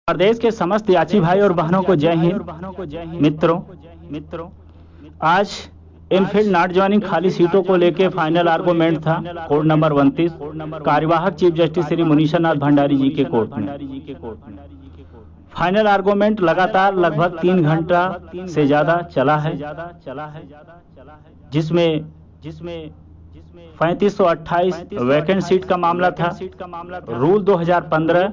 प्रदेश के समस्त याची भाई और बहनों को जय हिंद। मित्रों, आज इनफील्ड नॉट ज्वाइनिंग खाली सीटों को लेकर फाइनल आर्गूमेंट था कोर्ट नंबर 29 कार्यवाहक चीफ जस्टिस श्री मुनीषा नाथ भंडारी जी के कोर्ट में। फाइनल आर्गूमेंट लगातार लगभग 3 घंटा से ज्यादा चला है, जिसमें 3528 वैकेंट सीट का मामला था, रूल 2015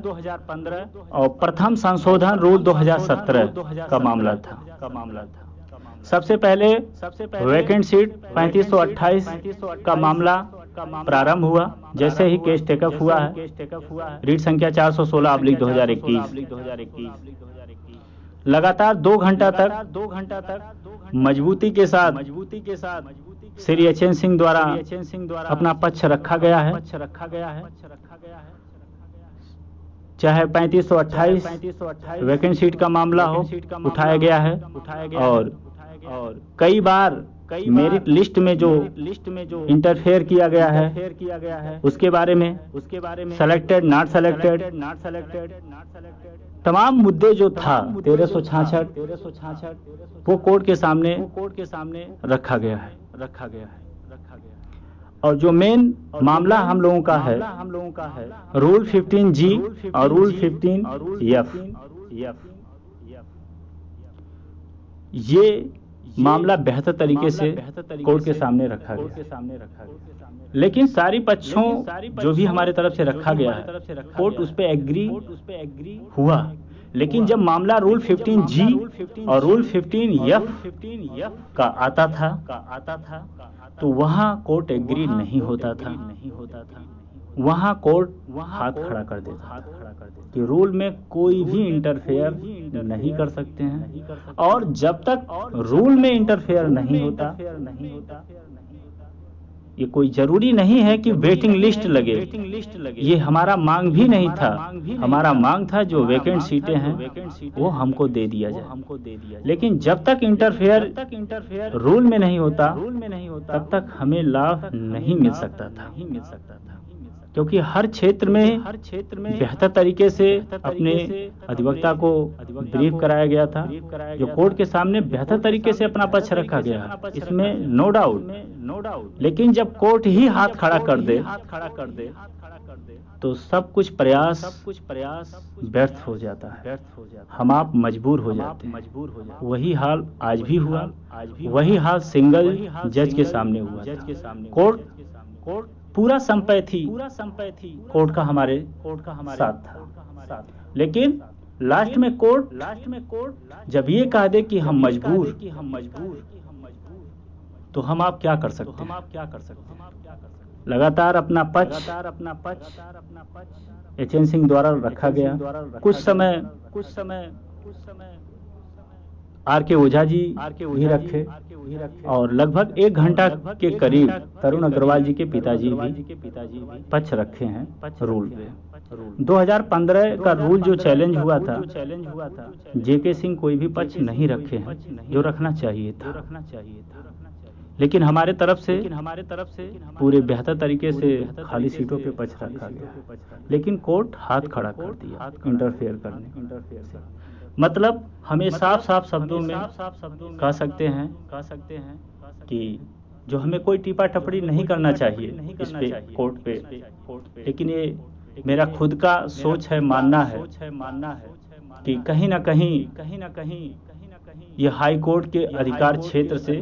और प्रथम संशोधन रूल 2017 का मामला था। सबसे पहले वैकेंट सीट 3528 का मामला प्रारंभ हुआ। जैसे ही केस टेकअप हुआ है, रीट संख्या 416/2021, लगातार 2 घंटा तक मजबूती के साथ श्री एच एन सिंह द्वारा अपना पक्ष रखा गया है। चाहे 3528 वैकेंट सीट का मामला हो, उठाया गया है और कई बार मेरिट लिस्ट में जो इंटरफेयर किया गया है उसके बारे में सेलेक्टेड नॉट सेलेक्टेड तमाम मुद्दे जो था 1366 वो कोर्ट के सामने रखा गया है। और जो मेन मामला हम लोगों का है रूल 15G और रूल 15F, ये मामला बेहतर तरीके से कोर्ट के सामने रखा गया। लेकिन सारी पक्षों जो भी हमारे तरफ से रखा गया है, कोर्ट उस पे एग्री हुआ। लेकिन जब मामला रूल 15G और रूल 15F का आता था तो वहां कोर्ट एग्री नहीं होता था। वहां कोर्ट हाथ खड़ा कर देता कि रूल में कोई भी इंटरफेयर नहीं कर सकते हैं, और जब तक रूल में इंटरफेयर नहीं होता, ये कोई जरूरी नहीं है कि वेटिंग लिस्ट लगे। ये हमारा मांग भी नहीं था। हमारा मांग था जो वैकेंट सीटें हैं वो हमको दे दिया जाए। लेकिन जब तक इंटरफेयर रूल में नहीं होता तब तक हमें लाभ नहीं मिल सकता था, क्योंकि हर क्षेत्र में बेहतर तरीके से अपने अधिवक्ता को ब्रीफ कराया गया था, जो कोर्ट के सामने बेहतर तरीके से अपना पक्ष रखा गया, इसमें नो डाउट। लेकिन जब कोर्ट ही हाथ खड़ा कर दे तो सब कुछ प्रयास व्यर्थ हो जाता है, हम आप मजबूर हो जाते हैं। वही हाल आज भी हुआ, वही हाल सिंगल जज के सामने हुआ। कोर्ट पूरा संपैथी कोर्ट का हमारे साथ था। लेकिन लास्ट में कोर्ट जब ये कह दे कि हम मजबूर, तो हम आप क्या कर सकते हैं। लगातार अपना पक्ष एच एन सिंह द्वारा रखा गया। कुछ समय आर के ओझा जी भी रखे, और लगभग 1 घंटा के करीब तरुण अग्रवाल जी के पिताजी भी पक्ष रखे हैं रूल पे। 2015 का रूल जो चैलेंज हुआ था, जेके सिंह कोई भी पक्ष नहीं रखे हैं जो रखना चाहिए था। लेकिन हमारे तरफ से पूरे बेहतर तरीके से खाली सीटों पे पक्ष रखा गया। लेकिन कोर्ट हाथ खड़ा कर दिया इंटरफेयर करने। मतलब हमें साफ शब्दों में कह सकते हैं कि जो हमें कोई टीपा टपड़ी नहीं करना चाहिए इस पे कोर्ट पे, लेकिन ये मेरा खुद का सोच है, मानना है कि कहीं ना कहीं ये हाई कोर्ट के अधिकार क्षेत्र से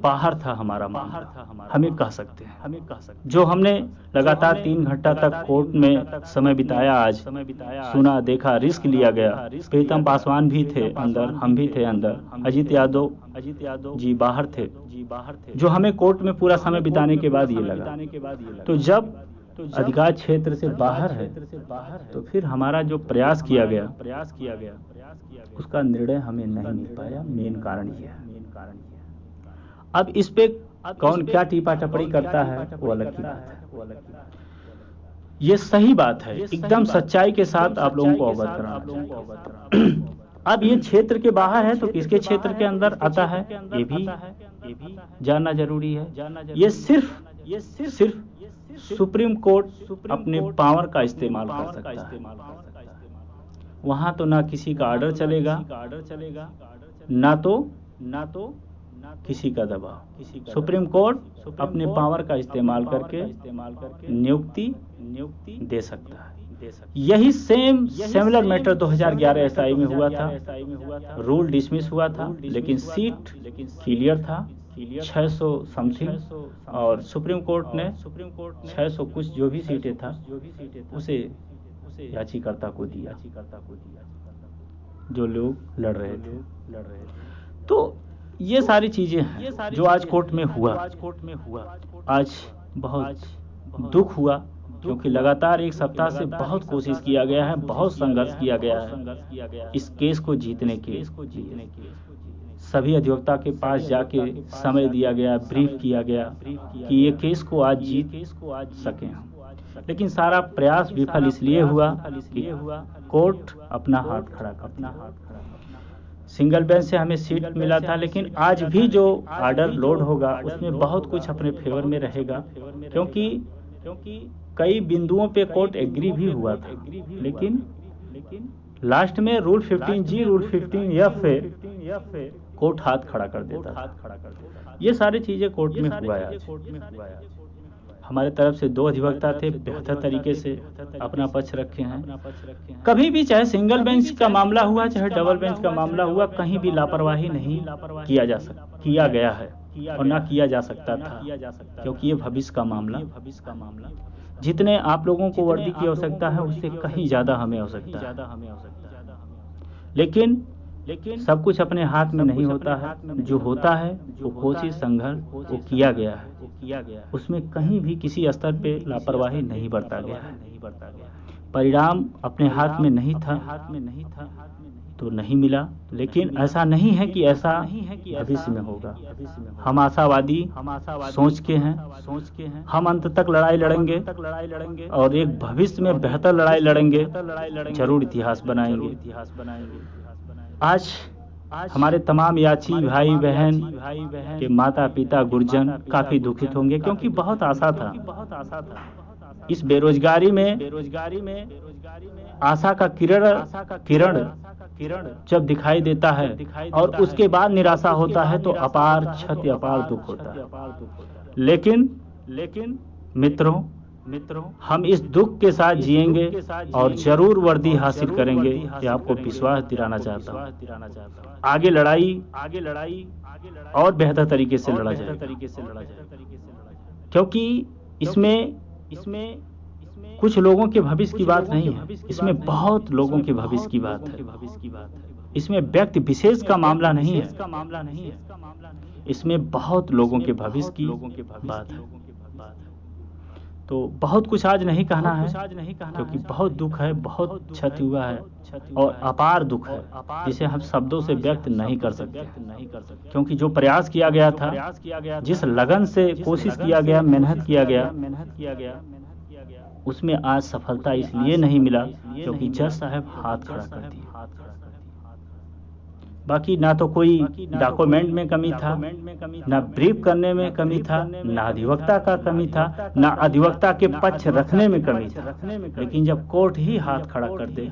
बाहर था हमारा मामला, हमें कह सकते हैं। जो हमने लगातार 3 घंटा तक कोर्ट में समय बिताया, आज सुना देखा, रिस्क लिया गया। प्रीतम पासवान भी थे अंदर, हम भी थे अंदर, अजीत यादव जी बाहर थे। जो हमें कोर्ट में पूरा समय बिताने के बाद ये लगा, तो जब अधिकार क्षेत्र से बाहर है तो फिर हमारा जो प्रयास किया गया उसका निर्णय हमें नहीं मिल पाया। मेन कारण ये है। अब इस पे कौन क्या टीपा टपड़ी करता है वो अलग की बात है। ये सही बात है, एकदम सच्चाई के साथ आप लोगों को अवगत कराना। अब ये क्षेत्र के बाहर है तो किसके क्षेत्र के अंदर आता है ये भी जानना जरूरी है। ये सिर्फ सुप्रीम कोर्ट अपने पावर का इस्तेमाल कर सकता है। वहाँ तो ना किसी का ऑर्डर चलेगा, ना तो किसी का दबाव। सुप्रीम कोर्ट अपने पावर का इस्तेमाल करके नियुक्ति दे सकता है। यही सिमिलर मैटर 2011 एसआई में हुआ था। रूल डिसमिस हुआ था, लेकिन सीट क्लियर था, 600 समथिंग, और सुप्रीम कोर्ट ने 600 कुछ जो भी सीटें था उसे याचिकाकर्ता को दिया, जो लोग लड़ रहे थे। तो ये सारी चीजें हैं जो आज कोर्ट में हुआ। आज बहुत दुख हुआ, क्योंकि लगातार एक सप्ताह से बहुत कोशिश किया गया है, बहुत संघर्ष किया गया है इस केस को जीतने के। सभी अधिवक्ता के पास जाके समय दिया गया, ब्रीफ किया गया कि ये केस को आज जीत सकें हम। लेकिन सारा प्रयास विफल इसलिए हुआ कि कोर्ट अपना हाथ खड़ा करता। सिंगल बेंच से हमें सीट मिला था, लेकिन आज भी जो ऑर्डर लोड होगा उसमें बहुत कुछ अपने फेवर में रहेगा, क्योंकि कई बिंदुओं पे कोर्ट एग्री भी हुआ था, लेकिन लास्ट में रूल 15G रूल 15F पे कोर्ट हाथ खड़ा कर देता था। ये सारी चीजें कोर्ट में हुआ है। हमारे तरफ से 2 अधिवक्ता थे, बेहतर तरीके से अपना पक्ष रखे हैं। कभी भी चाहे सिंगल बेंच का मामला हुआ चाहे डबल बेंच का मामला हुआ, कहीं भी लापरवाही नहीं किया गया है और ना किया जा सकता था, क्योंकि ये भविष्य का मामला। जितने आप लोगों को वर्दी की आवश्यकता है उससे कहीं ज्यादा हमें आवश्यकता है। लेकिन सब कुछ अपने हाथ में नहीं होता है। जो होता है वो कोशिश संघर्ष वो किया गया है, उसमें कहीं भी किसी स्तर पे लापरवाही नहीं बरता गया है। परिणाम अपने हाथ में नहीं था तो नहीं मिला, लेकिन ऐसा नहीं है कि ऐसा भविष्य में होगा। हम आशावादी सोच के हैं, हम अंत तक लड़ाई लड़ेंगे और एक भविष्य में बेहतर लड़ाई लड़ेंगे, जरूर इतिहास बनाएंगे। आज हमारे तमाम याची भाई बहन के माता पिता गुरजन काफी दुखित होंगे, क्योंकि बहुत आशा था। इस बेरोजगारी में आशा का किरण जब दिखाई देता है और उसके बाद निराशा होता है तो अपार क्षति अपार दुख होता है। लेकिन मित्रों, हम इस दुख के साथ जिएंगे और जरूर वर्दी हासिल करेंगे, ये आपको विश्वास दिलाना चाहता हूँ। आगे लड़ाई और बेहतर तरीके से लड़ा जाए, क्योंकि इसमें कुछ लोगों के भविष्य की बात नहीं है, इसमें बहुत लोगों के भविष्य की बात है। इसमें व्यक्ति विशेष का मामला नहीं है, इसमें बहुत लोगों के भविष्य की बात है। तो बहुत कुछ आज नहीं कहना है, क्योंकि बहुत दुख है, बहुत क्षति हुआ है और अपार दुख है, जिसे हम शब्दों से व्यक्त नहीं कर सकते। क्योंकि जो प्रयास किया गया था, जिस लगन से कोशिश किया गया, मेहनत किया गया, उसमें आज सफलता इसलिए नहीं मिला क्योंकि जज साहब हाथ खड़ा कर दिए। बाकी ना तो कोई डॉक्यूमेंट में कमी था, ना ब्रीफ करने में कमी था, ना अधिवक्ता का कमी था, ना अधिवक्ता के पक्ष रखने में कमी था। लेकिन जब कोर्ट ही हाथ खड़ा कर दे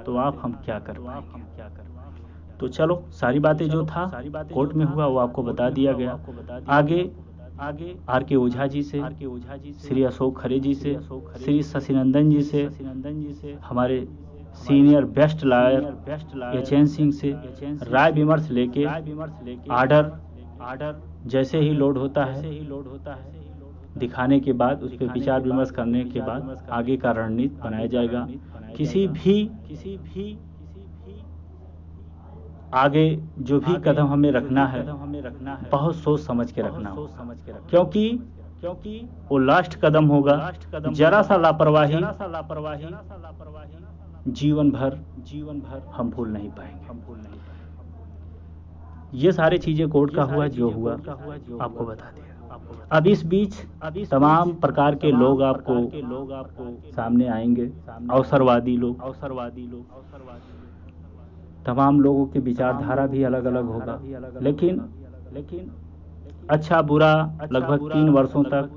तो आप हम क्या कर पाएंगे। तो चलो, सारी बातें जो था कोर्ट में हुआ वो आपको बता दिया गया। आगे RK ओझा जी से, श्री अशोक खरे जी से, श्री शशिनंदन जी से, हमारे senior best lawyer HN Singh से राय विमर्श लेके आर्डर जैसे ही लोड होता है दिखाने के बाद उस पर विचार विमर्श करने के बाद आगे का रणनीति बनाया जाएगा। किसी भी आगे जो भी कदम हमें रखना है बहुत सोच समझ के रखना होगा, क्योंकि वो लास्ट कदम होगा। जरा सा लापरवाही जीवन भर हम भूल नहीं पाएंगे। ये सारी चीजें कोर्ट का हुआ, जो हुआ आपको बता दिया। अब इस बीच तमाम प्रकार के लोग आपको सामने आएंगे, अवसरवादी लोग, तमाम लोगों की विचारधारा भी अलग अलग होगा। लेकिन अच्छा बुरा लगभग 3 वर्षों तक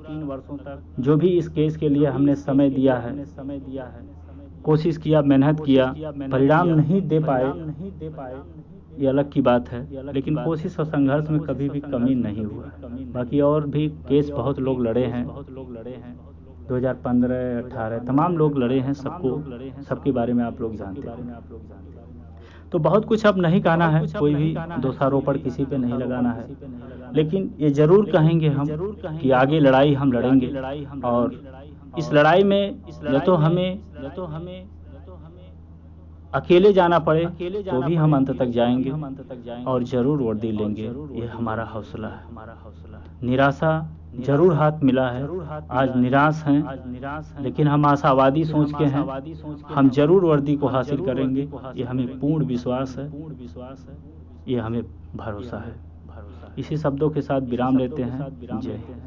जो भी इस केस के लिए हमने समय दिया है, कोशिश किया, मेहनत किया, परिणाम नहीं दे पाए, ये अलग की बात है, लेकिन कोशिश और संघर्ष में कभी भी कमी नहीं हुआ। बाकी और भी केस बहुत लोग लड़े हैं, 2015, 18 तमाम लोग लड़े हैं, सबके बारे में आप लोग जानते हैं। तो बहुत कुछ अब नहीं कहना है, कोई भी दोषारोपण किसी पे नहीं लगाना है, लेकिन ये जरूर कहेंगे हम कि आगे लड़ाई हम लड़ेंगे, और इस लड़ाई में न तो हमें अकेले जाना पड़े तो भी हम अंत तक जाएंगे, और जरूर वर्दी लेंगे, ये हमारा हौसला है। निराशा जरूर हाथ मिला है, आज निराश हैं, लेकिन हम आशावादी सोच के हैं, हम जरूर वर्दी को हासिल करेंगे, ये हमें पूर्ण विश्वास है, ये हमें भरोसा है। इसी शब्दों के साथ विराम लेते हैं। जय हिंद।